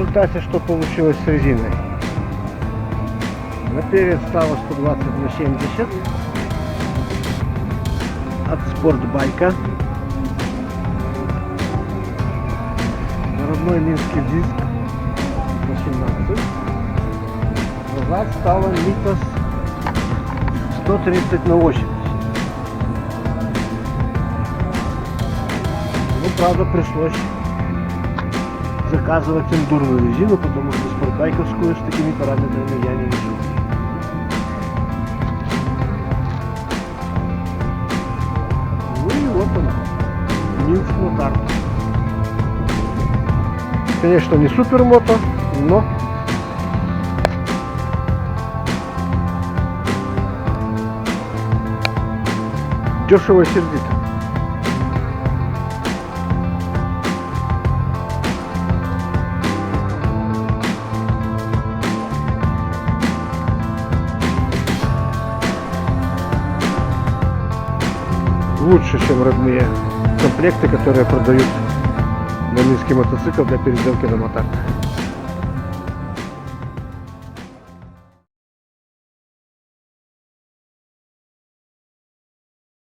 результате что получилось с резиной? Наперед стало 120 на 70 от спортбайка. Родной минский диск на 17. Назад стало Митас 130 на 80. Ну, правда, пришлось заказывать эндурную резину, потому что спортбайковскую с такими параметрами я не вижу. Ну и вот он, Нинс Мотар. Конечно, не супермото, но дешево и сердито. Лучше, чем родные комплекты, которые продают на минский мотоцикл для переделки на мотар.